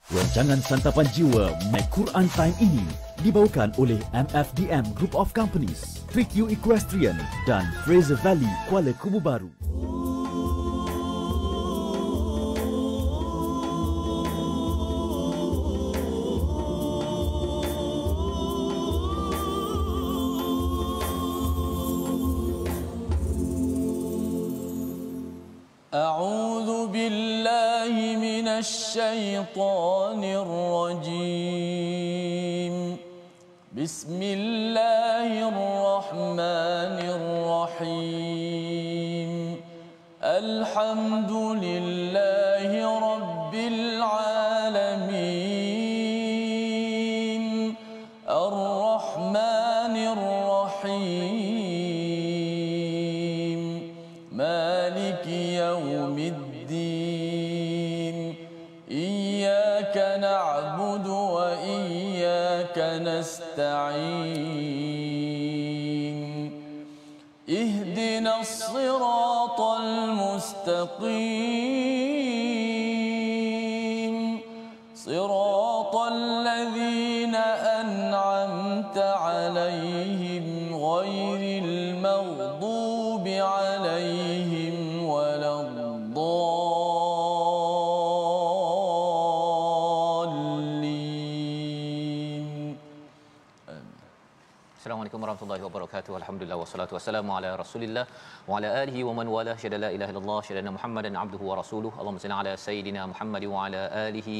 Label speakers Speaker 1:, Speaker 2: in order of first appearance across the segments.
Speaker 1: Rancangan santapan jiwa My Quran Time ini dibawakan oleh MFDM Group of Companies, Trick You Equestrian dan Fraser Valley Kuala Kubu Baru.
Speaker 2: أعوذ بالله من الشيطان الرجيم بسم الله الرحمن الرحيم الحمد لله رب العالمين الرحمن الرحيم مالك يوم الدين إياك نعبد وإياك نستعين اهدنا الصراط المستقيم صراط الذين أنعمت عليهم غير المغضوب عليهم ولا الضالين.
Speaker 3: Assalamualaikum warahmatullahi wabarakatuh. Alhamdulillah wassalatu wassalamu ala Rasulillah wa ala alihi wa man wala syada la ilaha illallah syada Muhammadan abduhu wa rasuluhu. Allahumma salli ala sayidina Muhammad wa ala alihi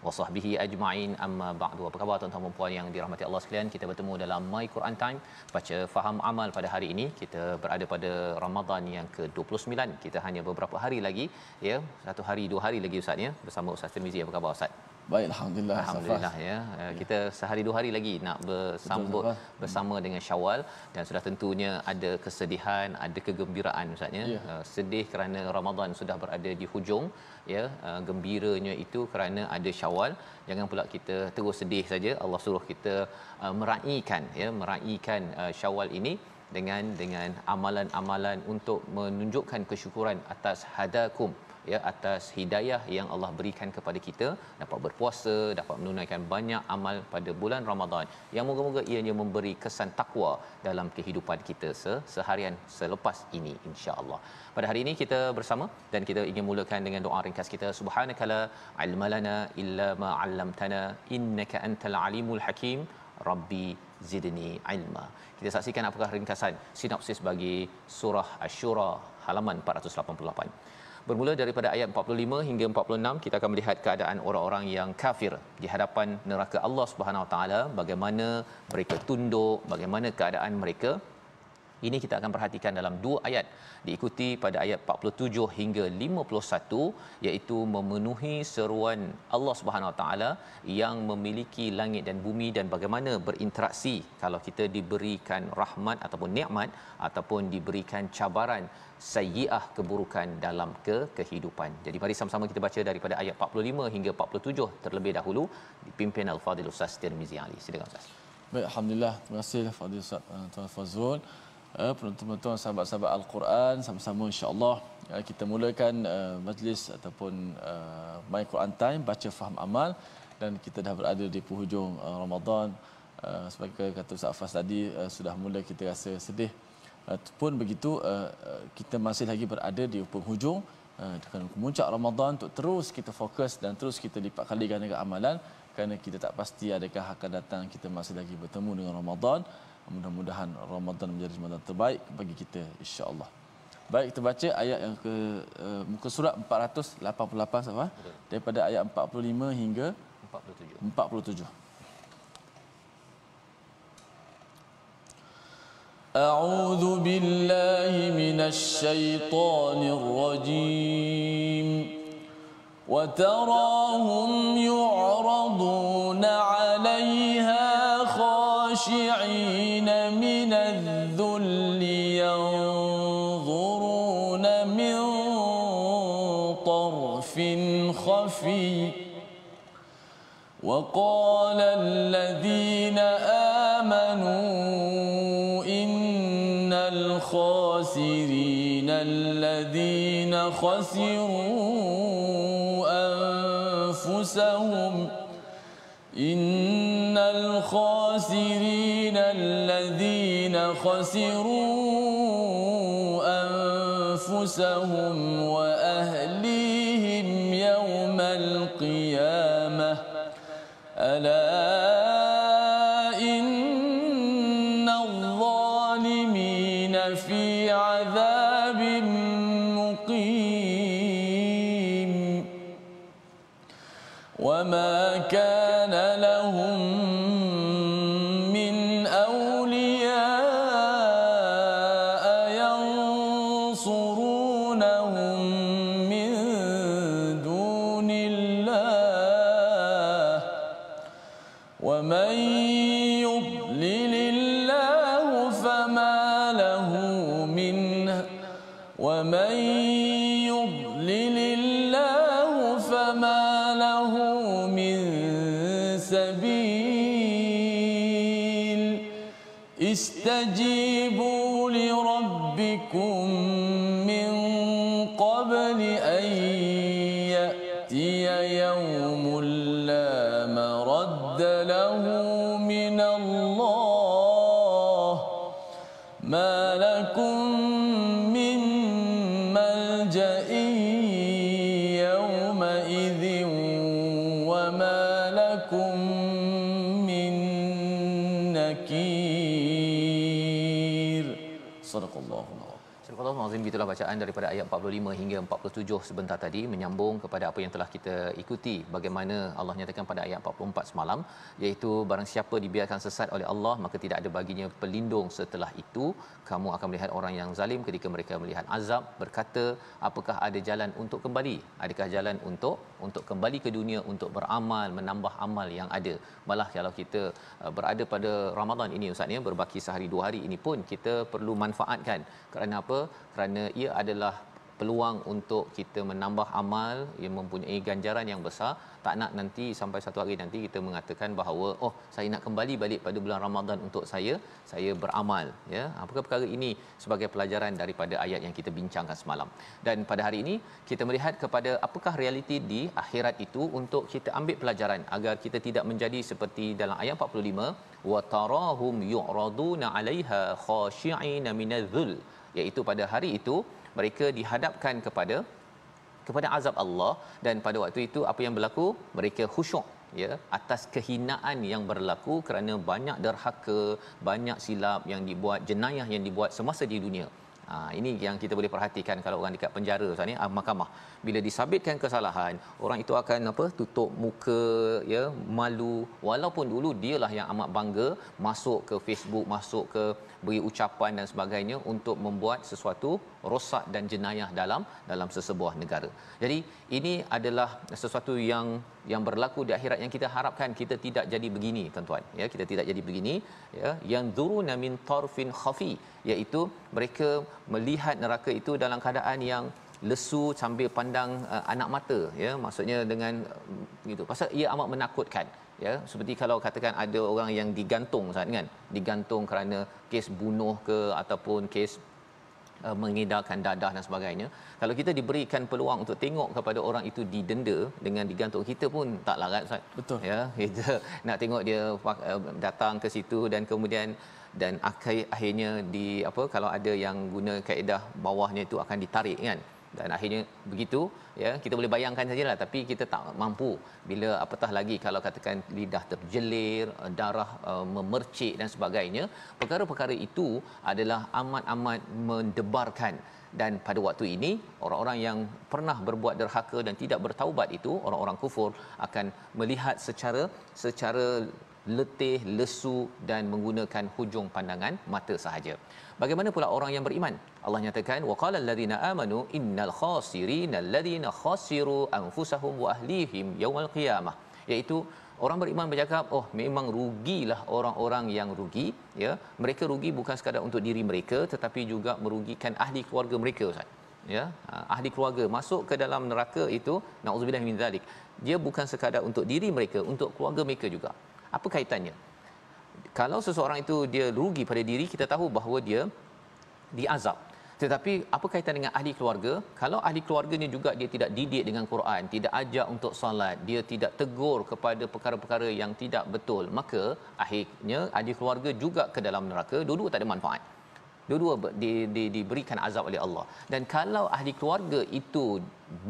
Speaker 3: wa sahbihi ajma'in. Amma ba'du. Apa khabar tuan-tuan dan puan yang dirahmati Allah sekalian? Kita bertemu dalam My Quran Time, baca faham amal pada hari ini. Kita berada pada Ramadan yang ke-29. Kita hanya beberapa hari lagi, ya, satu hari dua hari lagi Ustaz, ya, bersama Ustaz Tirmizi. Apa khabar Ustaz?
Speaker 2: Baik, alhamdulillah.
Speaker 3: Alhamdulillah, ya. Kita sehari dua hari lagi nak bersambut bersama dengan Syawal, dan sudah tentunya ada kesedihan, ada kegembiraan Ustaz, ya. Sedih kerana Ramadan sudah berada di hujung, ya. Gembiranya itu kerana ada Syawal. Jangan pula kita terus sedih saja. Allah suruh kita meraihkan, ya, meraihkan Syawal ini dengan amalan-amalan untuk menunjukkan kesyukuran atas hadakum, ya, atas hidayah yang Allah berikan kepada kita, dapat berpuasa, dapat menunaikan banyak amal pada bulan Ramadan yang moga-moga ianya memberi kesan takwa dalam kehidupan kita seharian selepas ini, insya-Allah. Pada hari ini kita bersama dan kita ingin mulakan dengan doa ringkas kita. Subhanakala ilmalana illa ma 'allamtana innaka antal alimul hakim rabbi zidni ilma. Kita saksikan apakah ringkasan sinopsis bagi surah Asy-Syura halaman 488. Bermula daripada ayat 45 hingga 46, kita akan melihat keadaan orang-orang yang kafir di hadapan neraka Allah Subhanahu Wa Taala, bagaimana mereka tunduk, bagaimana keadaan mereka. Ini kita akan perhatikan dalam dua ayat, diikuti pada ayat 47 hingga 51, iaitu memenuhi seruan Allah Subhanahu Wa Taala yang memiliki langit dan bumi, dan bagaimana berinteraksi kalau kita diberikan rahmat ataupun nikmat, ataupun diberikan cabaran sayyi'ah, keburukan dalam kehidupan. Jadi mari sama-sama kita baca daripada ayat 45 hingga 47 terlebih dahulu, dipimpin Al-Fadhil Ustaz Tirmizi Ali. Silakan Ustaz.
Speaker 2: Baik, alhamdulillah. Terima kasih Fadil Ustaz Tuan Fazrul. Penonton-penonton sahabat-sahabat Al-Quran, sama-sama insya-Allah kita mulakan majlis ataupun My Quran Time, baca faham amal, dan kita dah berada di penghujung Ramadan. Sebagai kata Ustaz Faz tadi, sudah mula kita rasa sedih. Pun begitu, kita masih lagi berada di penghujung dengan kemuncak Ramadan, untuk terus kita fokus dan terus kita lipat kali ganda amalan, kerana kita tak pasti adakah akan datang kita masih lagi bertemu dengan Ramadan. Mudah-mudahan Ramadan menjadi Ramadan terbaik bagi kita, insya-Allah. Baik, kita baca ayat yang ke muka surat 488 sama, daripada ayat 45 hingga 47. A'udzu billahi minasy syaithanir rajim. Wa tarahum yu'raduna 'alaiha خاشعين من الذل ينظرون من طرف خفي وقال الذين آمنوا إن الخاسرين الذين خسروا أنفسهم أنفسهم إن الخاسرين الذين خسروا أنفسهم وأهليهم يوم القيامة ألا إن الظالمين في عذاب مقيم وما كان لهم من أولياء ينصرونهم من دون الله ومن يضلل الله فما له من سبيل استجيبوا لربكم من قبل أن يأتي يوم لا مرد له من الله ما لكم من ملجأ يومئذ وما لكم من نكير صدق الله العظيم.
Speaker 3: Astagfirullahalazim, itulah bacaan daripada ayat 45 hingga 47 sebentar tadi, menyambung kepada apa yang telah kita ikuti, bagaimana Allah nyatakan pada ayat 44 semalam, iaitu barang siapa dibiarkan sesat oleh Allah maka tidak ada baginya pelindung setelah itu. Kamu akan melihat orang yang zalim ketika mereka melihat azab berkata, apakah ada jalan untuk kembali? Adakah jalan untuk kembali ke dunia untuk beramal, menambah amal yang ada? Malah kalau kita berada pada Ramadan ini Ustaz ya, berbaki sehari 2 hari ini pun kita perlu manfaatkan. Kerana apa? Kerana ia adalah peluang untuk kita menambah amal yang mempunyai ganjaran yang besar. Tak nak nanti sampai satu hari nanti kita mengatakan bahawa saya nak kembali balik pada bulan Ramadan untuk saya beramal ya. Apakah perkara ini sebagai pelajaran daripada ayat yang kita bincangkan semalam. Dan pada hari ini kita melihat kepada apakah realiti di akhirat itu untuk kita ambil pelajaran agar kita tidak menjadi seperti dalam ayat 45, wa tarahum yu'raduna 'alaiha khashi'ina minadh-dhul, iaitu pada hari itu mereka dihadapkan kepada azab Allah, dan pada waktu itu apa yang berlaku? Mereka khusyuk ya atas kehinaan yang berlaku kerana banyak derhaka, banyak silap yang dibuat, jenayah yang dibuat semasa di dunia. Ini yang kita boleh perhatikan kalau orang dekat penjara Ustaz ni, mahkamah bila disabitkan kesalahan, orang itu akan tutup muka ya, malu, walaupun dulu dialah yang amat bangga masuk ke Facebook, masuk ke beri ucapan dan sebagainya untuk membuat sesuatu rosak dan jenayah dalam sesebuah negara. Jadi ini adalah sesuatu yang berlaku di akhirat yang kita harapkan kita tidak jadi begini tuan-tuan ya, kita tidak jadi begini ya. Yang dzuruna min tarfin khafi, iaitu mereka melihat neraka itu dalam keadaan yang lesu sambil pandang anak mata ya, maksudnya dengan gitu, pasal ia amat menakutkan ya. Seperti kalau katakan ada orang yang digantung kan, digantung kerana kes bunuh ke ataupun kes mengedarkan dadah dan sebagainya. Kalau kita diberikan peluang untuk tengok kepada orang itu didenda dengan digantung, kita pun tak larat Ustaz.
Speaker 2: Betul
Speaker 3: ya, kita nak tengok dia datang ke situ dan kemudian dan akhirnya kalau ada yang guna kaedah bawahnya itu akan ditarik kan, dan akhirnya begitu ya, kita boleh bayangkan sajalah, tapi kita tak mampu bila apatah lagi kalau katakan lidah terjelir, darah memercik dan sebagainya. Perkara-perkara itu adalah amat-amat mendebarkan. Dan pada waktu ini orang-orang yang pernah berbuat derhaka dan tidak bertaubat itu, orang-orang kufur, akan melihat secara letih, lesu dan menggunakan hujung pandangan mata sahaja. Bagaimana pula orang yang beriman? Allah nyatakan waqala allazina amanu innal khasirina allazina khasiru anfusahum wa ahlihim yaumal qiyamah, iaitu orang beriman bercakap memang rugilah orang-orang yang rugi ya. Mereka rugi bukan sekadar untuk diri mereka tetapi juga merugikan ahli keluarga mereka Ustaz ya. Ahli keluarga masuk ke dalam neraka itu, naudzubillah min zalik, dia bukan sekadar untuk diri mereka, untuk keluarga mereka juga. Apa kaitannya? Kalau seseorang itu dia rugi pada diri, kita tahu bahawa dia diazab. Tetapi apa kaitan dengan ahli keluarga? Kalau ahli keluarganya juga dia tidak didik dengan Quran, tidak ajak untuk solat, dia tidak tegur kepada perkara-perkara yang tidak betul, maka akhirnya ahli keluarga juga ke dalam neraka, dua-dua tak ada manfaat. Dua-dua diberikan azab oleh Allah. Dan kalau ahli keluarga itu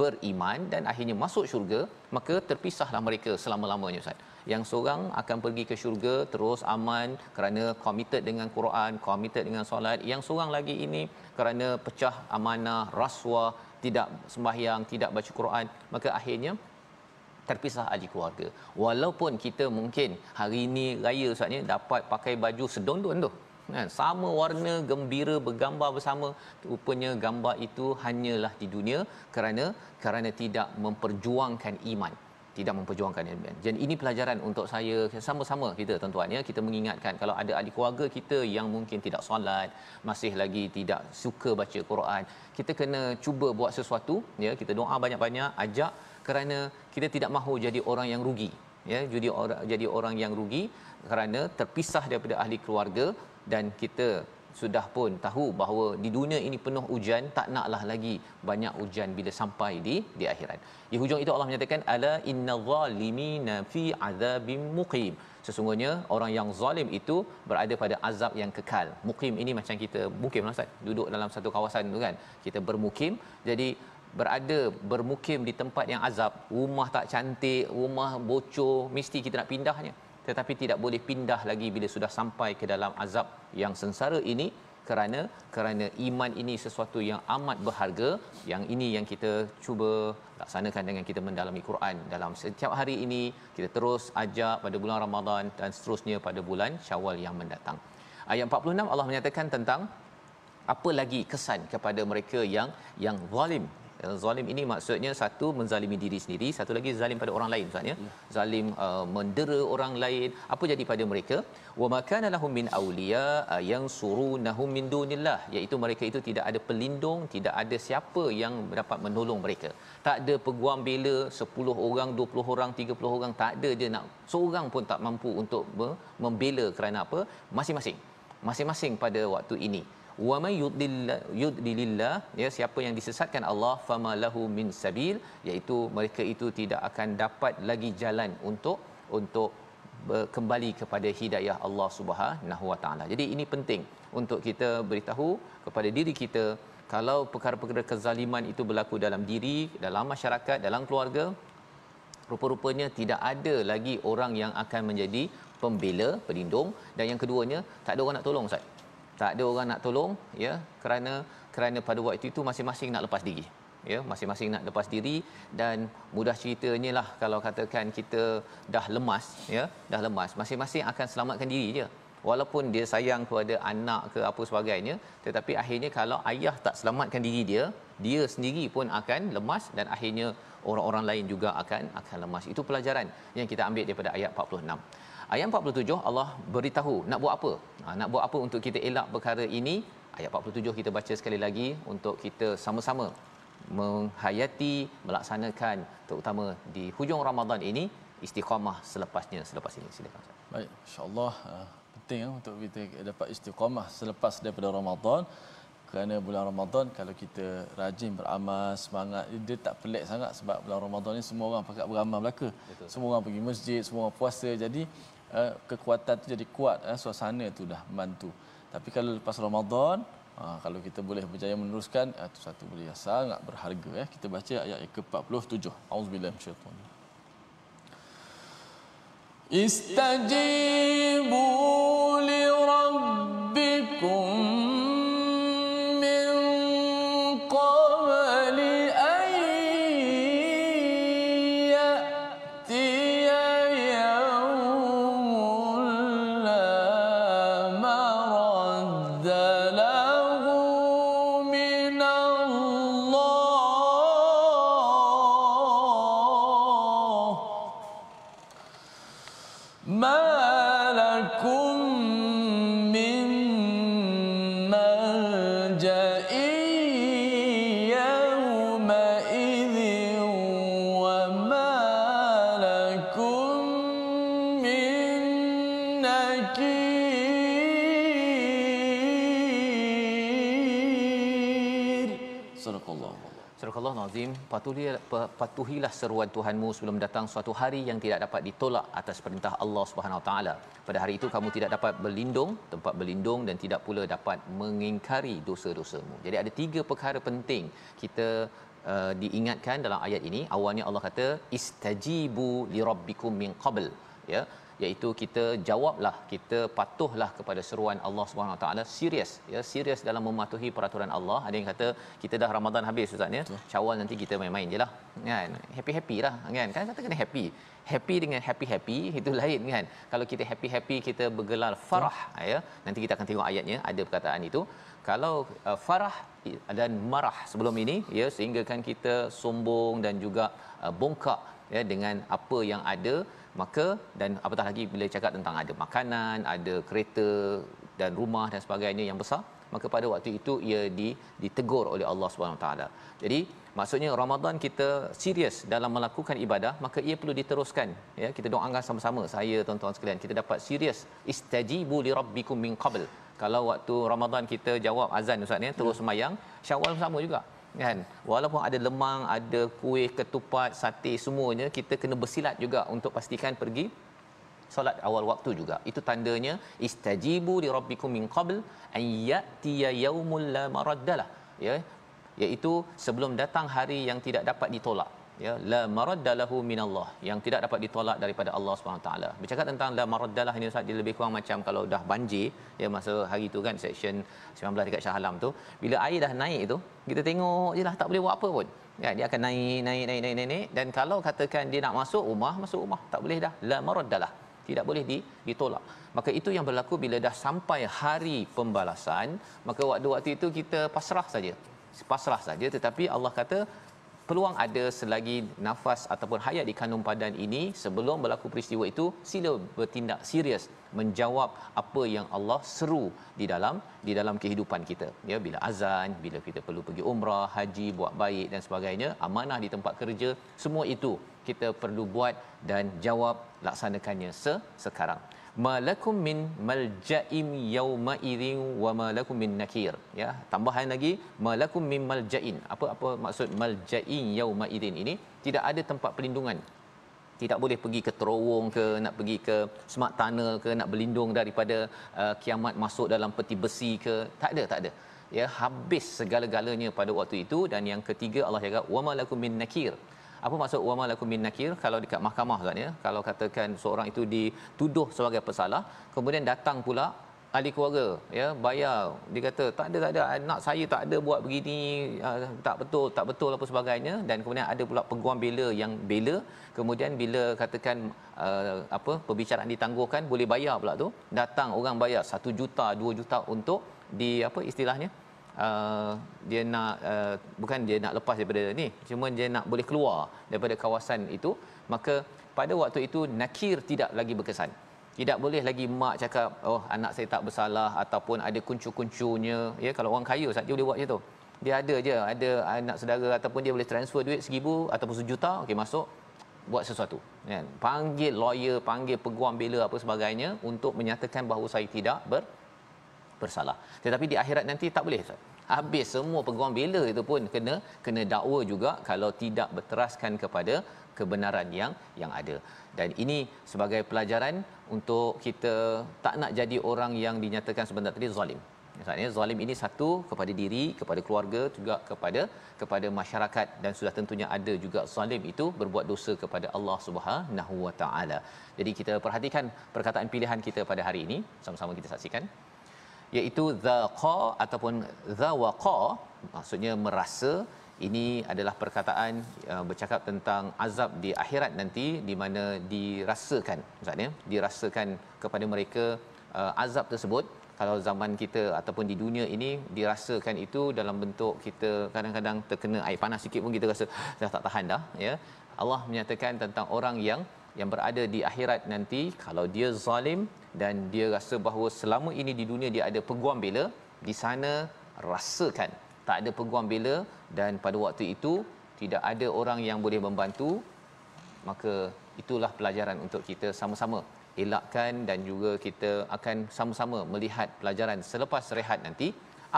Speaker 3: beriman dan akhirnya masuk syurga, maka terpisahlah mereka selama-lamanya, Ustaz. Yang seorang akan pergi ke syurga terus aman kerana committed dengan Quran, committed dengan solat. Yang seorang lagi ini kerana pecah amanah, rasuah, tidak sembahyang, tidak baca Quran, maka akhirnya terpisah ahli keluarga. Walaupun kita mungkin hari ini raya, Ustaz, dapat pakai baju sedondon tu, kan, sama warna, gembira, bergambar bersama, rupanya gambar itu hanyalah di dunia kerana tidak memperjuangkan iman, tidak memperjuangkan iman. Dan ini pelajaran untuk saya, sama-sama kita tuan-tuan, ya, kita mengingatkan kalau ada ahli keluarga kita yang mungkin tidak solat, masih lagi tidak suka baca Quran, kita kena cuba buat sesuatu, ya, kita doa banyak-banyak, ajak, kerana kita tidak mahu jadi orang yang rugi, ya, jadi orang yang rugi kerana terpisah daripada ahli keluarga. Dan kita sudah pun tahu bahawa di dunia ini penuh ujian, tak naklah lagi banyak ujian bila sampai di akhirat. Di hujung itu Allah menyatakan ala innadh-dhalimina fi adzabim muqim. Sesungguhnya orang yang zalim itu berada pada azab yang kekal. Muqim ini macam kita mukim, Ustaz, duduk dalam satu kawasan tu kan, kita bermukim. Jadi bermukim di tempat yang azab, rumah tak cantik, rumah bocor, mesti kita nak pindahnya, tetapi tidak boleh pindah lagi bila sudah sampai ke dalam azab yang sengsara ini, kerana iman ini sesuatu yang amat berharga. Yang ini yang kita cuba laksanakan dengan kita mendalami Quran dalam setiap hari ini. Kita terus ajak pada bulan Ramadan dan seterusnya pada bulan Syawal yang mendatang. Ayat 46 Allah menyatakan tentang apa lagi kesan kepada mereka yang zalim. Zalim ini maksudnya satu menzalimi diri sendiri, satu lagi zalim pada orang lain, Ustaz, ya. Zalim mendera orang lain. Apa jadi pada mereka? Wa makana lahum min awliya yansurunahum min dunillah, iaitu mereka itu tidak ada pelindung, tidak ada siapa yang dapat menolong mereka. Tak ada peguam bela 10 orang, 20 orang, 30 orang, tak ada, dia nak seorang pun tak mampu untuk membela. Kerana apa? Masing-masing pada waktu ini. Wa may yudlilillah, ya, siapa yang disesatkan Allah, fama lahu min sabil, iaitu mereka itu tidak akan dapat lagi jalan untuk kembali kepada hidayah Allah Subhanahu Wa Taala. Jadi ini penting untuk kita beritahu kepada diri kita, kalau perkara-perkara kezaliman itu berlaku dalam diri, dalam masyarakat, dalam keluarga, rupa-rupanya tidak ada lagi orang yang akan menjadi pembela, pelindung. Dan yang keduanya, tak ada orang nak tolong, Ustaz. Tak ada orang nak tolong, ya, kerana pada waktu itu masing-masing nak lepas diri, ya, masing-masing nak lepas diri. Dan mudah ceritanya lah, kalau katakan kita dah lemas, ya, dah lemas, masing-masing akan selamatkan diri je, walaupun dia sayang kepada anak ke apa sebagainya. Tetapi akhirnya kalau ayah tak selamatkan diri dia sendiri pun akan lemas, dan akhirnya orang-orang lain juga akan lemas. Itu pelajaran yang kita ambil daripada ayat 46. Ayat 47 Allah beritahu nak buat apa. Nak buat apa untuk kita elak perkara ini. Ayat 47 kita baca sekali lagi untuk kita sama-sama menghayati, melaksanakan, terutama di hujung Ramadan ini, istiqamah selepas ini. Silakan.
Speaker 2: Baik, insya-Allah penting untuk kita dapat istiqamah selepas daripada Ramadan. Kerana bulan Ramadan kalau kita rajin beramal, semangat, dia tak pelik sangat, sebab bulan Ramadan ni semua orang pakat beramal belaka. Betul. Semua orang pergi masjid, semua orang puasa. Jadi kekuatan tu jadi kuat, suasana tu dah membantu. Tapi kalau lepas Ramadan, kalau kita boleh berjaya meneruskan, itu satu benda yang sangat berharga. Kita baca ayat ke-47. Auzubillahi minasyaitanir rajim. Istajibu li rabbikum Sadaqallah.
Speaker 3: Surah Al-Azim, patuhilah seruan Tuhanmu sebelum datang suatu hari yang tidak dapat ditolak atas perintah Allah Subhanahu Wa Taala. Pada hari itu kamu tidak dapat berlindung, tempat berlindung, dan tidak pula dapat mengingkari dosa-dosamu. Jadi ada 3 perkara penting kita diingatkan dalam ayat ini. Awalnya Allah kata istajibu li rabbikum min qabl, ya, iaitu kita jawablah, kita patuhlah kepada seruan Allah Subhanahu Wa Taala, serius, ya, serius dalam mematuhi peraturan Allah. Ada yang kata kita dah Ramadan habis ustaz ya, Syawal nanti kita main-main jelah kan, happy lah kan kata kena happy dengan happy itu lain kan. Kalau kita happy kita bergelar farah, ya, nanti kita akan tengok ayatnya ada perkataan itu. Kalau farah dan marah sebelum ini, ya, sehingga kan kita sombong dan juga bongkak, ya, dengan apa yang ada, maka dan apatah lagi bila cakap tentang ada makanan, ada kereta dan rumah dan sebagainya yang besar, maka pada waktu itu ia ditegur oleh Allah Subhanahu taala. Jadi maksudnya Ramadan kita serius dalam melakukan ibadah, maka ia perlu diteruskan, ya. Kita doakan sama-sama, saya tuan-tuan sekalian, kita dapat serius istajibu li rabbikum min qabl. Kalau waktu Ramadan kita jawab azan ustaz ni, terus sembahyang, Syawal sama juga kan, walaupun ada lemang, ada kuih, ketupat, sate, semuanya kita kena bersilat juga untuk pastikan pergi solat awal waktu juga. Itu tandanya istajibu li rabbikum min qabl an ya'tiya yaumul la maraddalah, ya, iaitu sebelum datang hari yang tidak dapat ditolak, ya, la maraddalahu minallah, yang tidak dapat ditolak daripada Allah Subhanahu taala. Bercakap tentang la maraddalah ini ustaz, dia lebih kurang macam kalau dah banjir, ya, masa hari tu kan section 19 dekat Shah Alam tu, bila air dah naik tu kita tengok jelah, tak boleh buat apa pun, ya, dia akan naik, dan kalau katakan dia nak masuk rumah tak boleh dah, la maraddalah, tidak boleh ditolak. Maka itu yang berlaku bila dah sampai hari pembalasan, maka waktu itu kita pasrah saja. Tetapi Allah kata peluang ada selagi nafas ataupun hayat di kandung padan ini, sebelum berlaku peristiwa itu sila bertindak serius menjawab apa yang Allah seru di dalam kehidupan kita, ya, bila azan, bila kita perlu pergi umrah, haji, buat baik dan sebagainya, amanah di tempat kerja, semua itu kita perlu buat dan jawab, laksanakannya sekarang. Malakum min malja'im yauma idzin wa malakum min nakir, ya, tambahan lagi malakum min malja'in. Apa maksud malja'in yauma idzin ini? Tidak ada tempat perlindungan, tidak boleh pergi ke terowong ke, nak pergi ke smart tunnel ke, nak berlindung daripada kiamat masuk dalam peti besi ke, tak ada, ya, habis segala-galanya pada waktu itu. Dan yang ketiga Allah cakap wa malakum min nakir. Apa maksud wa malakum min nakir? Kalau dekat mahkamah ustaz, ya, kalau katakan seorang itu dituduh sebagai pesalah, kemudian datang pula ahli keluarga, ya, bayar, dia kata tak ada anak saya tak ada buat begini, tak betul apa sebagainya, dan kemudian ada pula peguam bela yang bela, kemudian bila katakan perbicaraan ditangguhkan, boleh bayar pula tu, datang orang bayar 1 juta 2 juta untuk istilahnya dia nak bukan dia nak lepas daripada ni, cuma dia nak boleh keluar daripada kawasan itu. Maka pada waktu itu nakir tidak lagi berkesan. Tidak boleh lagi mak cakap oh anak saya tak bersalah ataupun ada kuncu-kuncunya, ya. Kalau orang kaya saja boleh buat macam tu. Dia ada anak saudara ataupun dia boleh transfer duit 1,000 ataupun 1 juta, okey, masuk buat sesuatu, kan. Panggil lawyer, panggil peguam bela apa sebagainya untuk menyatakan bahawa saya tidak bersalah. Tetapi di akhirat nanti tak boleh, Ustaz. Habis semua peguam bela itu pun kena dakwa juga kalau tidak berteraskan kepada kebenaran yang ada. Dan ini sebagai pelajaran untuk kita tak nak jadi orang yang dinyatakan sebentar tadi zalim. Maksudnya zalim ini satu kepada diri, kepada keluarga, juga kepada masyarakat, dan sudah tentunya ada juga zalim itu berbuat dosa kepada Allah Subhanahu Wa Taala. Jadi kita perhatikan perkataan pilihan kita pada hari ini, sama-sama kita saksikan, iaitu zaqa ataupun zawaqa, maksudnya merasa. Ini adalah perkataan bercakap tentang azab di akhirat nanti, di mana dirasakan, maksudnya dirasakan kepada mereka azab tersebut. Kalau zaman kita ataupun di dunia ini dirasakan itu dalam bentuk kita kadang-kadang terkena air panas sikit pun kita rasa dah tak tahan dah, ya. Allah menyatakan tentang orang yang berada di akhirat nanti, kalau dia zalim dan dia rasa bahawa selama ini di dunia dia ada peguam bela, di sana rasakan tak ada peguam bela, dan pada waktu itu tidak ada orang yang boleh membantu. Maka itulah pelajaran untuk kita sama-sama elakkan, dan juga kita akan sama-sama melihat pelajaran selepas rehat nanti.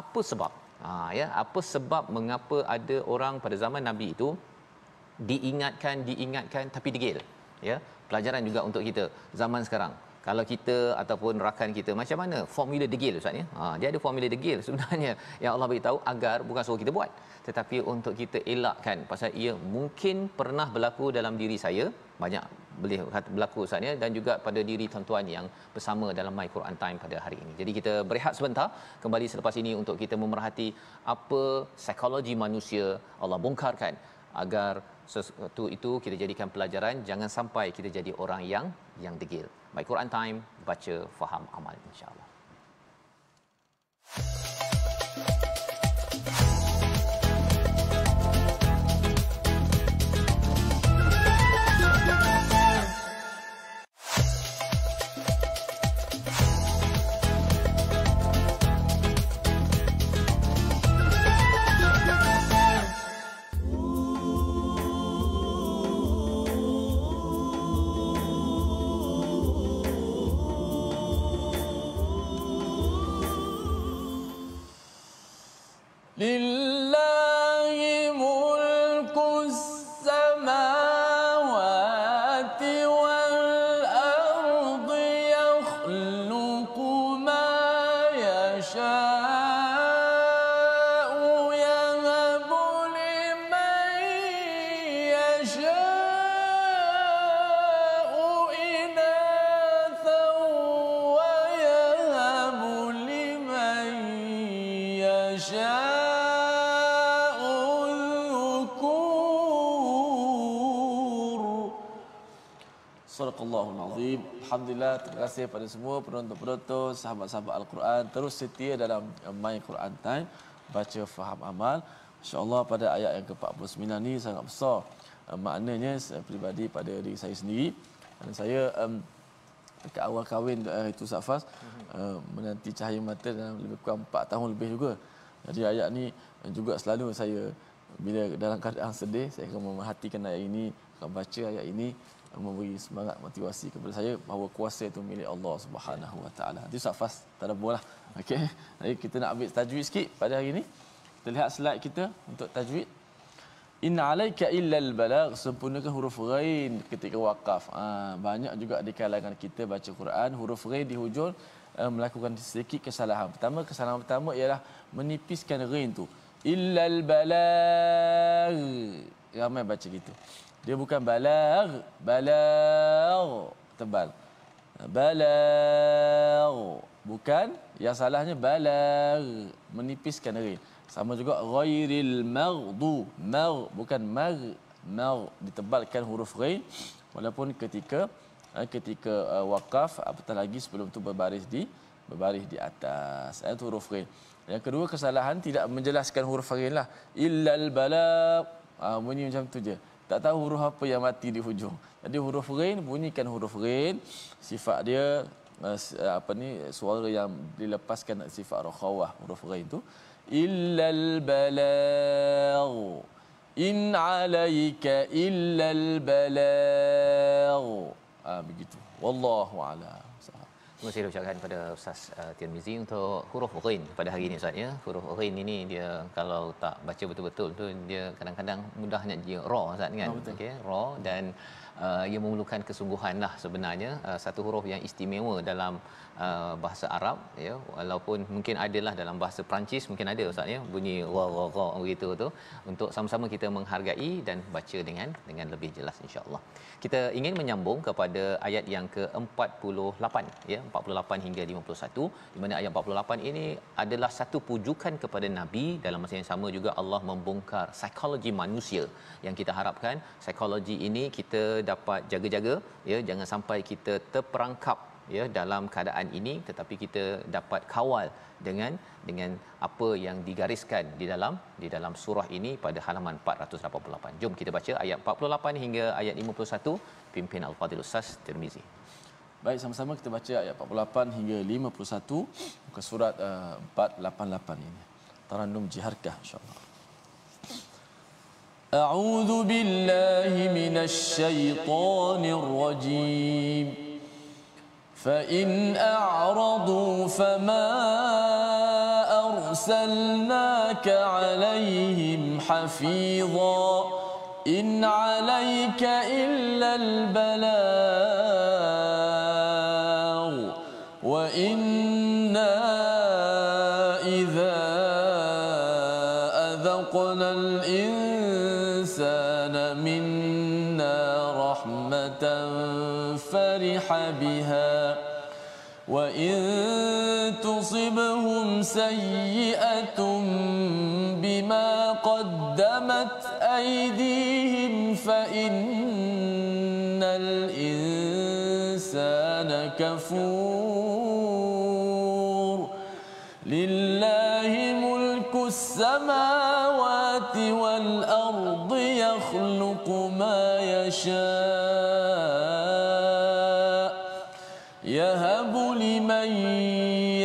Speaker 3: Apa sebab Ya, apa sebab mengapa ada orang pada zaman Nabi itu diingatkan tapi degil, ya. Pelajaran juga untuk kita zaman sekarang. Kalau kita ataupun rakan kita macam mana formula degil ustaz ya, dia ada formula degil sebenarnya yang Allah beritahu agar bukan suruh kita buat, tetapi untuk kita elakkan, pasal ia mungkin pernah berlaku dalam diri saya, banyak boleh berlaku ustaz ya, dan juga pada diri tuan-tuan yang bersama dalam My Quran Time pada hari ini. Jadi kita berehat sebentar, kembali selepas ini untuk kita memerhati apa psikologi manusia Allah bongkarkan agar sesuatu itu kita jadikan pelajaran, jangan sampai kita jadi orang yang degil. My Quran Time, baca, faham, amal, insya-Allah.
Speaker 2: Lillahi mulku samawati wal ardi yakhluqu ma yasha'u yahabu liman yasha'u inathan wa yahabu liman yasha'u Sadaqallahul Azim. Alhamdulillah, terima kasih pada semua penonton-penonton, sahabat-sahabat Al-Quran terus setia dalam My Quran Time, baca, faham, amal. Insya-Allah pada ayat yang ke-49 ni sangat besar maknanya peribadi pada diri saya sendiri. Dan saya dekat awal kahwin itu Safas menanti cahaya mata dalam lebih kurang 4 tahun lebih juga. Jadi ayat ni juga selalu saya bila dalam keadaan sedih, saya akan memerhatikan ayat ini, akan baca ayat ini, memberi semangat motivasi kepada saya bahawa kuasa itu milik Allah Subhanahu Wa Taala. Itu Safas, tak ada boleh. Okey. Jadi kita nak ambil tajwid sikit pada hari ini. Kita lihat slide kita untuk tajwid. Inna alaika illal balagh, sempurnakan huruf ghain ketika waqaf. Banyak juga di kalangan kita baca Quran huruf ghain di hujung melakukan sedikit kesalahan. Kesalahan pertama ialah menipiskan ghain tu. Illal balagh. Ramai baca gitu. Dia bukan balagh, tebal. Balagh, bukan, yang salahnya balagh, menipiskan ghain. Sama juga ghairil maghdu, bukan mar, ditebalkan huruf ghain walaupun ketika waqaf, apatah lagi sebelum tu berbaris di atas. Itu huruf ghain. Yang kedua kesalahan tidak menjelaskan huruf ghain lah. Illal balagh, bunyi macam tu je. Tak tahu huruf apa yang mati di hujung. Jadi huruf ghain, bunyikan huruf ghain, sifat dia suara yang dilepaskan sifat rakhawah huruf ghain tu. Illal balagh, in alayka illal balagh. Begitu. Wallahu a'lam.
Speaker 3: Terima kasih ucapkan kepada Ustaz Tirmizi untuk huruf ghain pada hari ini Ustaz ya. Huruf ghain ini dia kalau tak baca betul-betul tu dia kadang-kadang mudahnya dia ra Ustaz kan. Okey, ra, dan ia memerlukan kesungguhanlah sebenarnya. Satu huruf yang istimewa dalam bahasa Arab ya, walaupun mungkin adalah dalam bahasa Perancis mungkin ada Ustaz ya, bunyi ra begitu tu, untuk sama-sama kita menghargai dan baca dengan lebih jelas insya-Allah. Kita ingin menyambung kepada ayat yang ke-48 ya, 48 hingga 51, di mana ayat 48 ini adalah satu pujukan kepada Nabi. Dalam masa yang sama juga Allah membongkar psikologi manusia yang kita harapkan psikologi ini kita dapat jaga-jaga ya, jangan sampai kita terperangkap ya dalam keadaan ini, tetapi kita dapat kawal dengan apa yang digariskan di dalam surah ini pada halaman 488. Jom kita baca ayat 48 hingga ayat 51, pimpin Al-Fadhil Ustaz Tirmizi.
Speaker 2: Baik, sama-sama kita baca ayat 48 hingga 51 muka surat 488 ini. Tarannum jiharkah insya-Allah. A'udzu billahi minasy syaithanir rajim. فإن أعرضوا فما أرسلناك أرسلناك عليهم حفيظا إن عليك إلا البلاغ وإنا إذا أذقنا الإنسان منا رحمة فرح بها وإن تصبهم سيئة بما قدمت أيديهم فإن الإنسان كفور لله ملك السماوات والأرض يخلق ما يشاء يهب لمن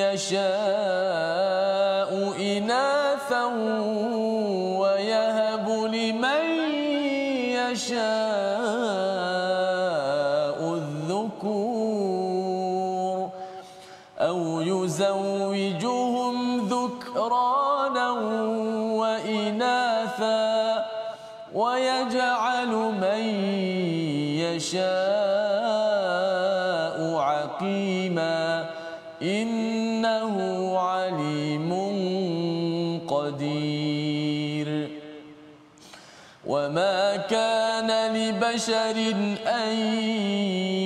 Speaker 2: يشاء إناثا ويهب لمن يشاء الذكور أو يزوجهم ذكرانا وإناثا ويجعل من يشاء عقيما إنه عليم قدير وما كان لبشر أن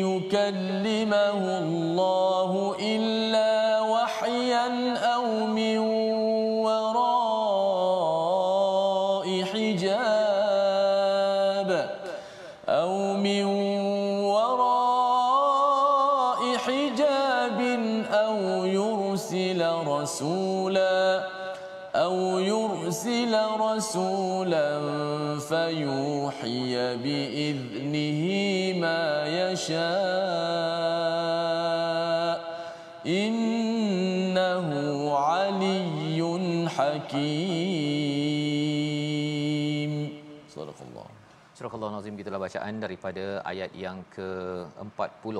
Speaker 2: يكلمه الله إلا وحيا أو من وراء حجاب أو يرسل رسولا فيوحي بإذنه ما يشاء إنه علي حكيم. صدق الله.
Speaker 3: Surah Al-Nazim, gitulah bacaan daripada ayat yang ke-40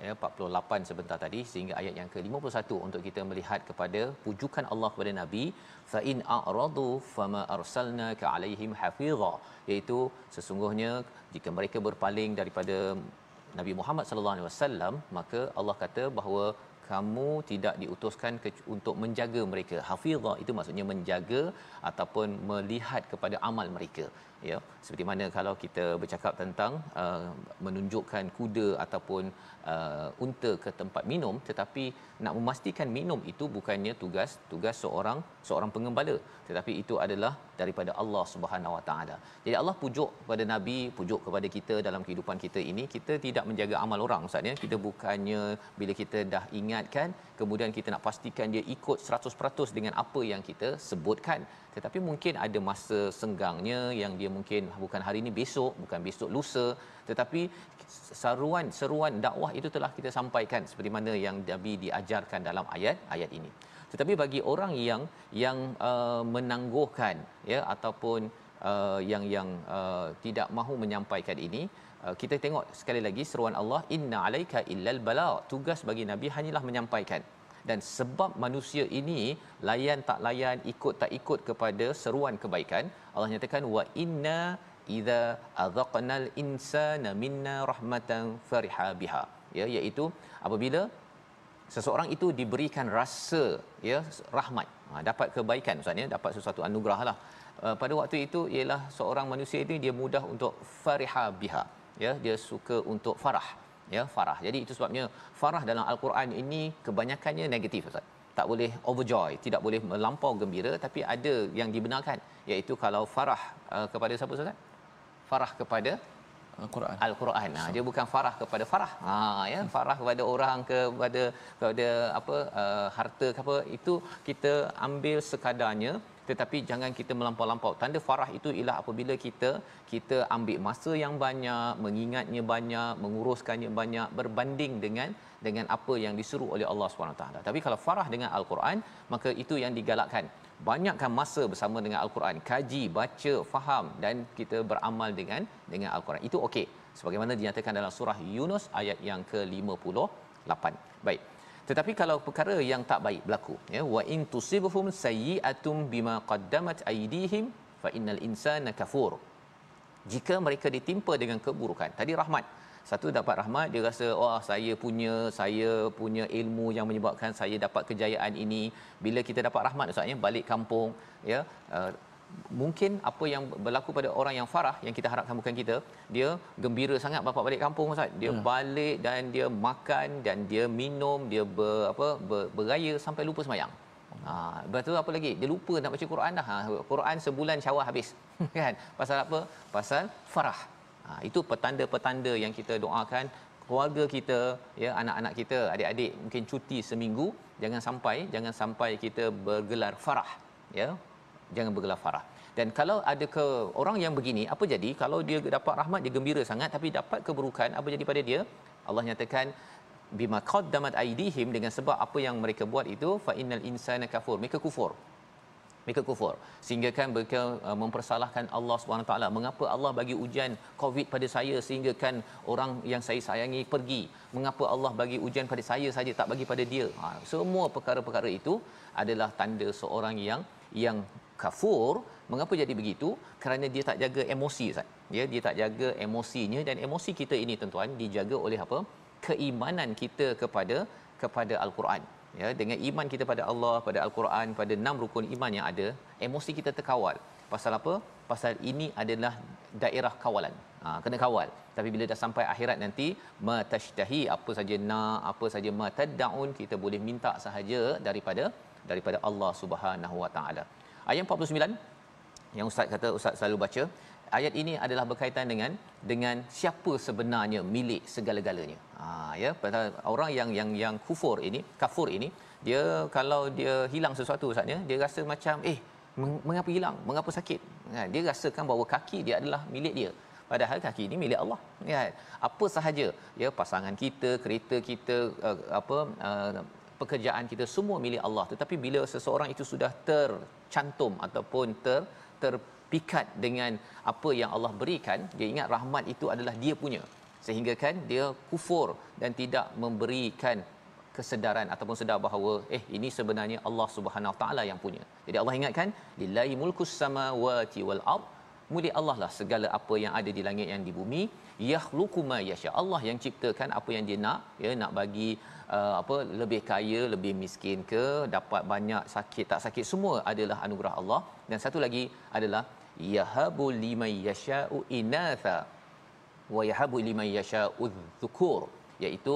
Speaker 3: ya, 48 sebentar tadi sehingga ayat yang ke-51 untuk kita melihat kepada pujukan Allah kepada Nabi, fa in a'radu fama arsalnaka alaihim hafiza, iaitu sesungguhnya jika mereka berpaling daripada Nabi Muhammad sallallahu alaihi wasallam, maka Allah kata bahawa kamu tidak diutuskan untuk menjaga mereka. Hafiza itu maksudnya menjaga ataupun melihat kepada amal mereka, ya. Seperti mana kalau kita bercakap tentang menunjukkan kuda ataupun unta ke tempat minum, tetapi nak memastikan minum itu bukannya tugas seorang pengembala, tetapi itu adalah daripada Allah Subhanahu Wa Taala. Jadi Allah pujuk kepada Nabi, pujuk kepada kita dalam kehidupan kita ini. Kita tidak menjaga amal orang, maksudnya kita bukannya bila kita dah ingatkan kemudian kita nak pastikan dia ikut 100% dengan apa yang kita sebutkan, tetapi mungkin ada masa senggangnya yang dia mungkin bukan hari ini, besok, bukan besok lusa, tetapi seruan dakwah itu telah kita sampaikan seperti mana yang Nabi diajarkan dalam ayat ini. Tetapi bagi orang yang menangguhkan, ya, ataupun yang tidak mahu menyampaikan ini, kita tengok sekali lagi seruan Allah, inna alaika illal bala, tugas bagi Nabi hanyalah menyampaikan. Dan sebab manusia ini layan tak layan, ikut tak ikut kepada seruan kebaikan, Allah nyatakan wa inna idza azaqnal insana minna rahmatan fariha biha, ya, iaitu apabila seseorang itu diberikan rasa, ya, rahmat, dapat kebaikan, maksudnya dapat sesuatu anugerahlah, pada waktu itu ialah seorang manusia itu dia mudah untuk fariha biha, ya, dia suka untuk farah, ya, farah. Jadi itu sebabnya farah dalam al-Quran ini kebanyakannya negatif, Ustaz. Tak boleh overjoy, tidak boleh melampau gembira, tapi ada yang dibenarkan, iaitu kalau farah kepada siapa, Ustaz? Farah kepada Al-Quran. Dia bukan farah kepada farah. Ya, farah kepada orang, kepada apa, harta ke apa, itu kita ambil sekadarnya, tetapi jangan kita melampau-lampau. Tanda farah itu ialah apabila kita ambil masa yang banyak, mengingatnya banyak, menguruskannya banyak, berbanding dengan apa yang disuruh oleh Allah SWT. Tapi kalau farah dengan Al-Quran, maka itu yang digalakkan. Banyakkan masa bersama dengan Al-Quran, kaji, baca, faham, dan kita beramal dengan Al-Quran. Itu okey, sebagaimana dinyatakan dalam surah Yunus ayat yang ke-58. Baik. Tetapi kalau perkara yang tak baik berlaku, ya, wa in tusibhum sayyi'atum bima qaddamat aydihim fa innal insana kafur. Jika mereka ditimpa dengan keburukan, tadi rahmat, satu dapat rahmat, dia rasa saya punya ilmu yang menyebabkan saya dapat kejayaan ini. Bila kita dapat rahmat, maksudnya balik kampung, ya, mungkin apa yang berlaku pada orang yang farah, yang kita harapkan bukan kita, dia gembira sangat bapa balik kampung, Ustaz. Dia balik dan dia makan dan dia minum, dia beraya sampai lupa sembahyang. Betul, apa lagi? Dia lupa nak baca Quran dah. Quran sebulan syawal habis. Kan? Pasal apa? Pasal farah. Itu petanda-petanda yang kita doakan keluarga kita, ya, anak-anak kita, adik-adik mungkin cuti seminggu, jangan sampai kita bergelar farah, ya. Jangan bergelar farah. Dan kalau ada ke orang yang begini, apa jadi? Kalau dia dapat rahmat, dia gembira sangat, tapi dapat keburukan, apa jadi pada dia? Allah nyatakan bima qaddamat aydihim, dengan sebab apa yang mereka buat itu, fa innal insana kafur, mereka kufur, sehingga kan mereka mempersalahkan Allah Subhanahu taala. Mengapa Allah bagi ujian Covid pada saya sehingga kan orang yang saya sayangi pergi? Mengapa Allah bagi ujian pada saya saja, tak bagi pada dia? Semua perkara-perkara itu adalah tanda seorang yang kafur. Mengapa jadi begitu? Kerana dia tak jaga emosi, Ustaz. Dia tak jaga emosinya, dan emosi kita ini, tuan-tuan, dijaga oleh apa? Keimanan kita kepada Al-Quran. Ya, dengan iman kita pada Allah, pada Al-Quran, pada 6 rukun iman yang ada, emosi kita terkawal. Pasal apa? Pasal ini adalah daerah kawalan. Kena kawal. Tapi bila dah sampai akhirat nanti, matashtahi, apa saja nak, apa saja mataddaun, kita boleh minta sahaja daripada Allah Subhanahu Wa Taala. Ayat 49 yang ustaz kata, ustaz selalu baca, ayat ini adalah berkaitan dengan siapa sebenarnya milik segala-galanya. Ya, pasal orang yang kafur ini, dia kalau dia hilang sesuatu, ustaznya, dia rasa macam mengapa hilang, mengapa sakit. Dia rasakan bahawa kaki dia adalah milik dia, padahal kaki ini milik Allah. Ya, apa sahaja, ya, pasangan kita, kereta kita, pekerjaan kita, semua milik Allah. Tetapi bila seseorang itu sudah tercantum ataupun terpikat dengan apa yang Allah berikan, dia ingat rahmat itu adalah dia punya, sehingga kan dia kufur dan tidak memberikan kesedaran ataupun sedar bahawa ini sebenarnya Allah Subhanahu Wa Taala yang punya. Jadi Allah ingatkan, lillahi mulkus samawati wal ard, milik Allah lah segala apa yang ada di langit yang di bumi. Yakhluqu ma yasha, Allah yang ciptakan apa yang dia nak, ya, nak bagi lebih kaya, lebih miskin ke, dapat banyak, sakit tak sakit, semua adalah anugerah Allah. Dan satu lagi adalah yahabu liman yasha'u inatha wa yahabu liman yasha'u dhukur, iaitu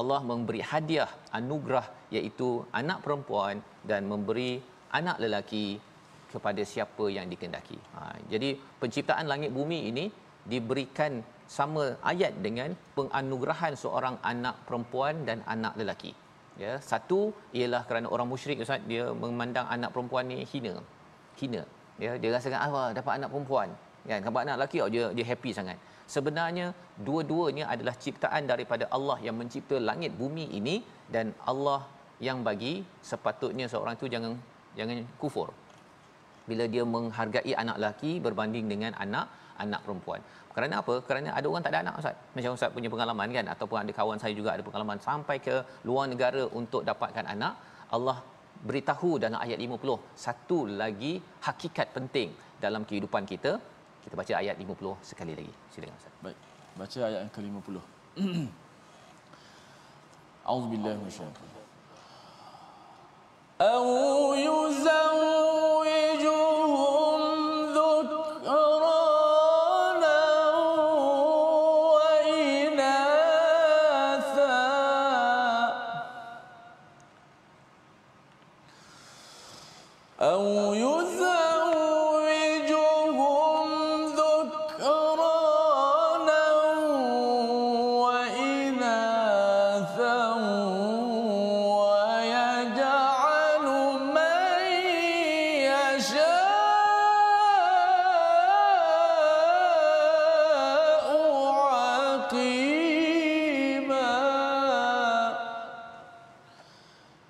Speaker 3: Allah memberi hadiah anugerah, iaitu anak perempuan, dan memberi anak lelaki kepada siapa yang dikehendaki. Jadi penciptaan langit bumi ini diberikan sama ayat dengan penganugerahan seorang anak perempuan dan anak lelaki. Ya, satu ialah kerana orang musyrik, Ustaz, dia memandang anak perempuan ni hina. Ya, dia rasakan dapat anak perempuan, kan, dapat anak lelaki, dia happy sangat. Sebenarnya dua-duanya adalah ciptaan daripada Allah yang mencipta langit bumi ini, dan Allah yang bagi. Sepatutnya seorang itu jangan kufur bila dia menghargai anak lelaki berbanding dengan anak perempuan. Kerana apa? Kerana ada orang tak ada anak, Ustaz. Macam Ustaz punya pengalaman, kan, ataupun ada kawan saya juga ada pengalaman sampai ke luar negara untuk dapatkan anak. Allah beritahu dalam ayat 50 satu lagi hakikat penting dalam kehidupan kita. Kita baca ayat 50 sekali lagi. Silakan, Ustaz.
Speaker 2: Baik, baca ayat yang ke-50. A'udzubillahi minasyaitanir rajim. Au yuzawwijuhum dhukrana wa inatha au yuzawwijuhum dhukrana wa inatha wa yaj'alu man yasha'u 'aqima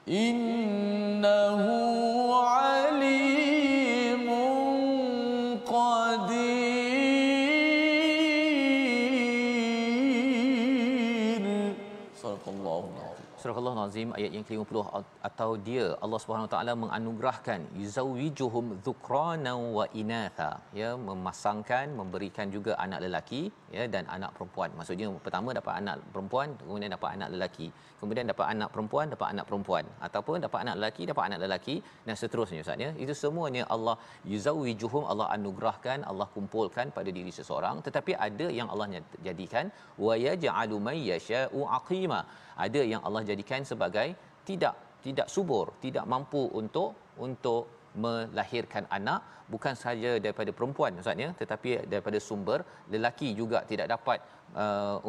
Speaker 2: innahu 'alimun Allahu
Speaker 3: Surah Al-Azim ayat yang ke-50, atau dia Allah Subhanahu Wa Taala menganugerahkan yuzawijuhum dhukranan wa inatha, ya, memasangkan, memberikan juga anak lelaki, ya, dan anak perempuan. Maksudnya pertama dapat anak perempuan, kemudian dapat anak lelaki, kemudian dapat anak perempuan, dapat anak perempuan, ataupun dapat anak lelaki, dapat anak lelaki, dan seterusnya Ustaz, ya. Itu semuanya Allah yuzawijuhum, Allah anugerahkan, Allah kumpulkan pada diri seseorang. Tetapi ada yang Allah jadikan wa yaj'alu may yasha'u aqima, ada yang Allah jadikan sebagai tidak subur, tidak mampu untuk melahirkan anak, bukan sahaja daripada perempuan Ustaz, ya, tetapi daripada sumber lelaki juga tidak dapat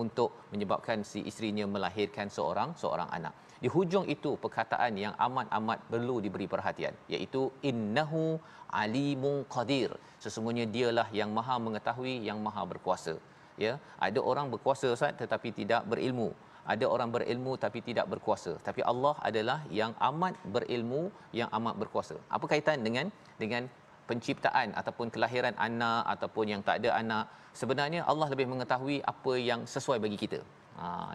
Speaker 3: untuk menyebabkan si isterinya melahirkan seorang anak. Di hujung itu perkataan yang amat perlu diberi perhatian, iaitu innahu alimun qadir, sesungguhnya dialah yang maha mengetahui, yang maha berkuasa, ya. Ada orang berkuasa Ustaz tetapi tidak berilmu, ada orang berilmu tapi tidak berkuasa, tapi Allah adalah yang amat berilmu, yang amat berkuasa. Apa kaitan dengan penciptaan ataupun kelahiran anak ataupun yang tak ada anak? Sebenarnya Allah lebih mengetahui apa yang sesuai bagi kita.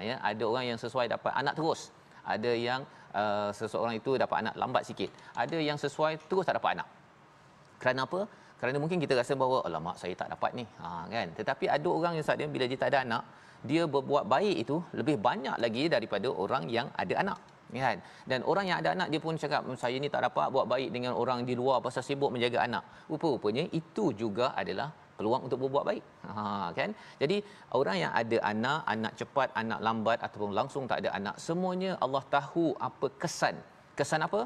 Speaker 3: Ya, ada orang yang sesuai dapat anak terus, ada yang seseorang itu dapat anak lambat sikit, ada yang sesuai terus tak dapat anak. Kerana apa? Kerana mungkin kita rasa bahawa alamak saya tak dapat ni, kan. Tetapi ada orang yang saat bila dia tak ada anak, dia berbuat baik itu lebih banyak lagi daripada orang yang ada anak, kan. Dan orang yang ada anak dia pun cakap saya ni tak dapat buat baik dengan orang di luar pasal sibuk menjaga anak. Rupa-rupanya itu juga adalah peluang untuk berbuat baik, kan. Jadi orang yang ada anak cepat, anak lambat ataupun langsung tak ada anak, semuanya Allah tahu apa kesan apa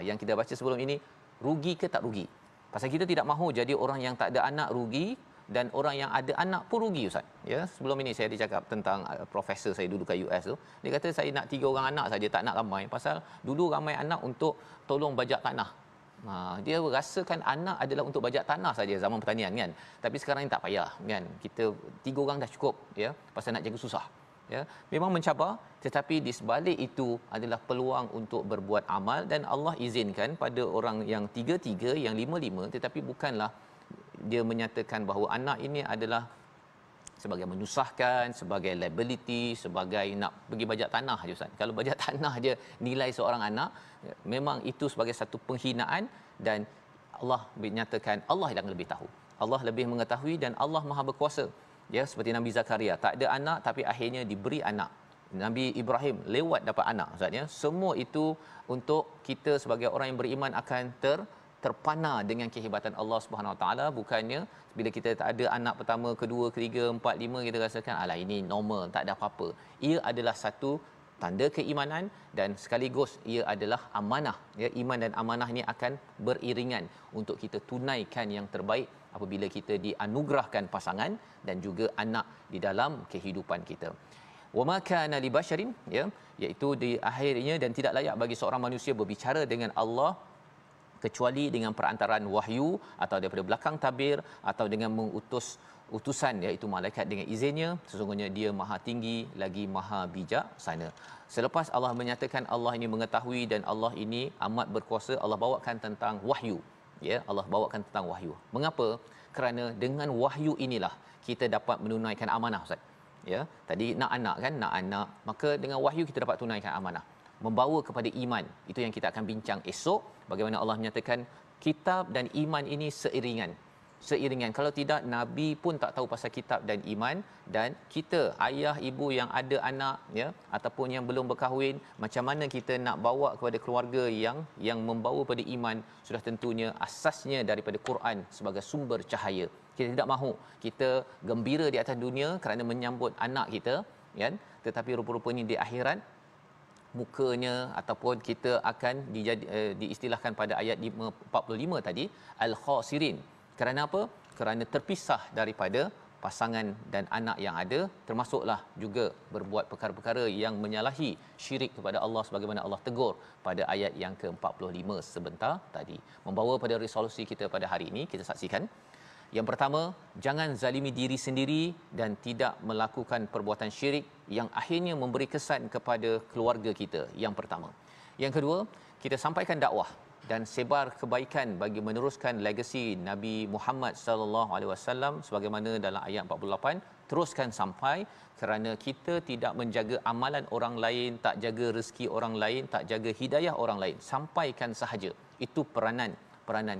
Speaker 3: yang kita baca sebelum ini, rugi ke tak rugi. Pasal kita tidak mahu jadi orang yang tak ada anak rugi dan orang yang ada anak pun rugi Ustaz, ya. Sebelum ini saya ada cakap tentang profesor saya dulu kat US tu, dia kata saya nak 3 orang anak saja, tak nak ramai, pasal dulu ramai anak untuk tolong bajak tanah. Dia rasakan anak adalah untuk bajak tanah saja zaman pertanian, kan. Tapi sekarang ni tak payah, kan. Kita 3 orang dah cukup, ya, pasal nak jaga susah, ya. Memang mencabar, tetapi di sebalik itu adalah peluang untuk berbuat amal, dan Allah izinkan pada orang yang 3-3, yang 5-5, tetapi bukanlah dia menyatakan bahawa anak ini adalah sebagai menyusahkan, sebagai liability, sebagai nak pergi bajak tanah je Ustaz. Kalau bajak tanah je nilai seorang anak, memang itu sebagai satu penghinaan, dan Allah menyatakan Allah yang lebih tahu, Allah lebih mengetahui, dan Allah Maha berkuasa. Ya, seperti Nabi Zakaria tak ada anak tapi akhirnya diberi anak. Nabi Ibrahim lewat dapat anak Ustaz, ya. Semua itu untuk kita sebagai orang yang beriman akan terpana dengan kehebatan Allah Subhanahu Wa Taala. Bukannya bila kita tak ada anak pertama, kedua, ketiga, 4, 5 kita rasakan alah ini normal, tak ada apa-apa. Ia adalah satu tanda keimanan dan sekaligus ia adalah amanah, ya. Iman dan amanah ini akan beriringan untuk kita tunaikan yang terbaik apabila kita dianugerahkan pasangan dan juga anak di dalam kehidupan kita. Wa ma kana li basharin, ya, iaitu di akhirnya, dan tidak layak bagi seorang manusia berbicara dengan Allah kecuali dengan perantaraan wahyu atau daripada belakang tabir atau dengan mengutus utusan, iaitu malaikat dengan izinnya. Sesungguhnya dia maha tinggi lagi maha bijaksana. Selepas Allah menyatakan Allah ini mengetahui dan Allah ini amat berkuasa, Allah bawakan tentang wahyu, ya. Allah bawakan tentang wahyu. Mengapa? Kerana dengan wahyu inilah kita dapat menunaikan amanah Ustaz, ya. Tadi nak anak kan, nak anak, maka dengan wahyu kita dapat tunaikan amanah, membawa kepada iman. Itu yang kita akan bincang esok, bagaimana Allah menyatakan kitab dan iman ini seiringan. Kalau tidak, Nabi pun tak tahu pasal kitab dan iman. Dan kita, ayah ibu yang ada anak, ya, ataupun yang belum berkahwin, macam mana kita nak bawa kepada keluarga yang membawa pada iman? Sudah tentunya asasnya daripada Quran sebagai sumber cahaya. Kita tidak mahu kita gembira di atas dunia kerana menyambut anak kita, kan, tetapi rupa-rupanya di akhirat mukanya ataupun kita akan diistilahkan pada ayat 45 tadi al-khasirin. Kerana apa? Kerana terpisah daripada pasangan dan anak yang ada, termasuklah juga berbuat perkara-perkara yang menyalahi syirik kepada Allah sebagaimana Allah tegur pada ayat yang ke-45 sebentar tadi. Membawa pada resolusi kita pada hari ini, kita saksikan. Yang pertama, jangan zalimi diri sendiri dan tidak melakukan perbuatan syirik yang akhirnya memberi kesan kepada keluarga kita. Yang pertama. Yang kedua, kita sampaikan dakwah dan sebar kebaikan bagi meneruskan legasi Nabi Muhammad sallallahu alaihi wasallam sebagaimana dalam ayat 48, teruskan sampai, kerana kita tidak menjaga amalan orang lain, tak jaga rezeki orang lain, tak jaga hidayah orang lain, sampaikan sahaja. Itu peranan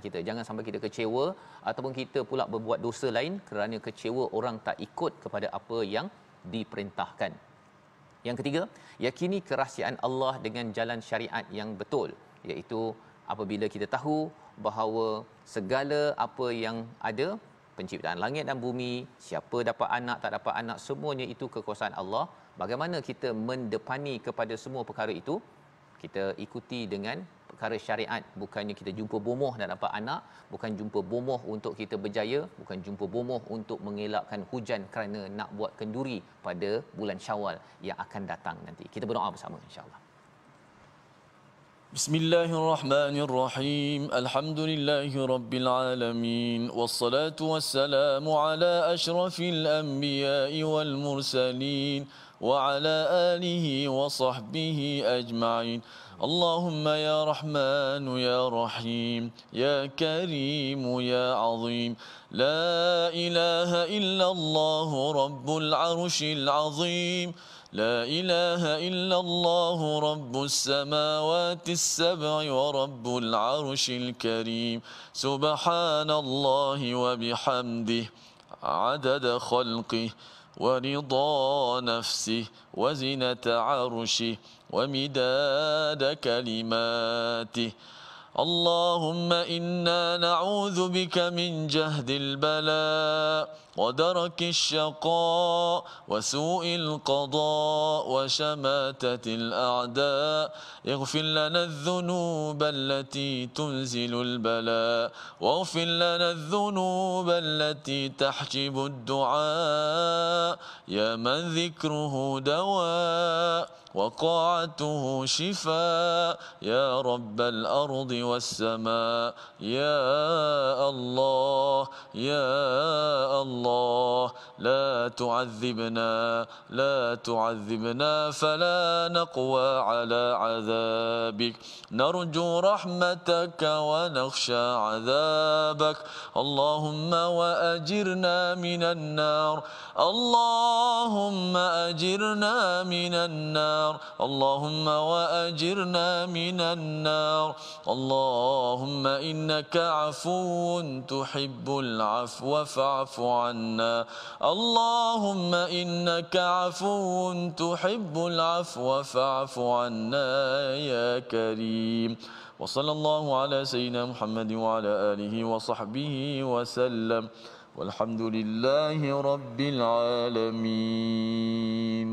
Speaker 3: kita. Jangan sampai kita kecewa ataupun kita pula berbuat dosa lain kerana kecewa orang tak ikut kepada apa yang diperintahkan. Yang ketiga, yakini kerahsiaan Allah dengan jalan syariat yang betul, iaitu apabila kita tahu bahawa segala apa yang ada, penciptaan langit dan bumi, siapa dapat anak tak dapat anak, semuanya itu kekuasaan Allah. Bagaimana kita mendepani kepada semua perkara itu? Kita ikuti dengan perkara syariat. Bukannya kita jumpa bomoh dan dapat anak, bukan jumpa bomoh untuk kita berjaya, bukan jumpa bomoh untuk mengelakkan hujan kerana nak buat kenduri pada bulan Syawal yang akan datang nanti. Kita berdoa bersama insya-Allah.
Speaker 2: Bismillahirrahmanirrahim. Alhamdulillahi rabbil alamin. Wassalatu wassalamu ala asyrafil anbiya'i wal mursalin wa ala alihi wa sahbihi ajma'in. Allahumma ya Rahman ya Rahim ya Karim ya Azim. La ilaha illallah rabbul arshil azim. لا إله إلا الله رب السماوات السبع ورب العرش الكريم. سبحان الله وبحمده عدد خلقه ورضا نفسه وزنة عرشه ومداد كلماته. اللهم إنا نعوذ بك من جهد البلاء ودرك الشقاء وسوء القضاء وشماتة الأعداء. اغفر لنا الذنوب التي تنزل البلاء، واغفر لنا الذنوب التي تحجب الدعاء، يا من ذكره دواء وقاعته شفاء، يا رب الأرض والسماء. يا الله يا الله، لا تعذبنا لا تعذبنا فلا نقوى على عذابك. نرجو رحمتك ونخشى عذابك. اللهم وأجرنا من النار، اللهم أجرنا من النار، اللهم وأجرنا من النار. اللهم إنك عفو تحب العفو فاعف عنا. اللهم إنك عفو تحب العفو فاعف عنا يا كريم. وصلى الله على سيدنا محمد وعلى آله وصحبه وسلم، والحمد لله رب العالمين.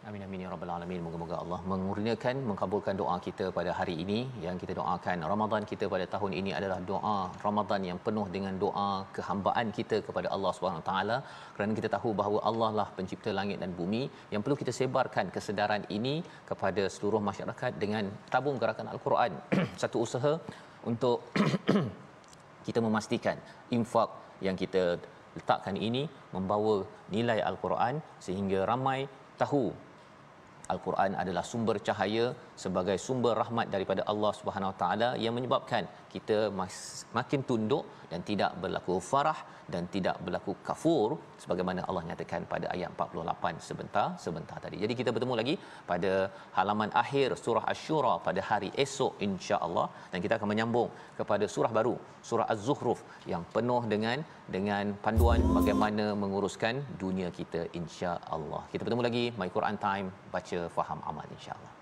Speaker 3: Amin amin ya rabbal alamin. Moga-moga Allah mengurniakan, mengabulkan doa kita pada hari ini. Yang kita doakan Ramadan kita pada tahun ini adalah doa Ramadan yang penuh dengan doa kehambaan kita kepada Allah Subhanahu taala, kerana kita tahu bahawa Allah lah pencipta langit dan bumi. Yang perlu kita sebarkan kesedaran ini kepada seluruh masyarakat dengan tabung gerakan Al-Quran. Satu usaha untuk kita memastikan infak yang kita letakkan ini membawa nilai Al-Quran sehingga ramai tahu Al-Quran adalah sumber cahaya sebagai sumber rahmat daripada Allah Subhanahu Wa Taala yang menyebabkan kita makin tunduk dan tidak berlaku farah dan tidak berlaku kafur sebagaimana Allah nyatakan pada ayat 48 sebentar tadi. Jadi kita bertemu lagi pada halaman akhir surah Asy-Syura pada hari esok insya-Allah, dan kita akan menyambung kepada surah baru, surah Az-Zukhruf yang penuh dengan panduan bagaimana menguruskan dunia kita insya-Allah. Kita bertemu lagi My Quran Time, baca faham amal insya-Allah.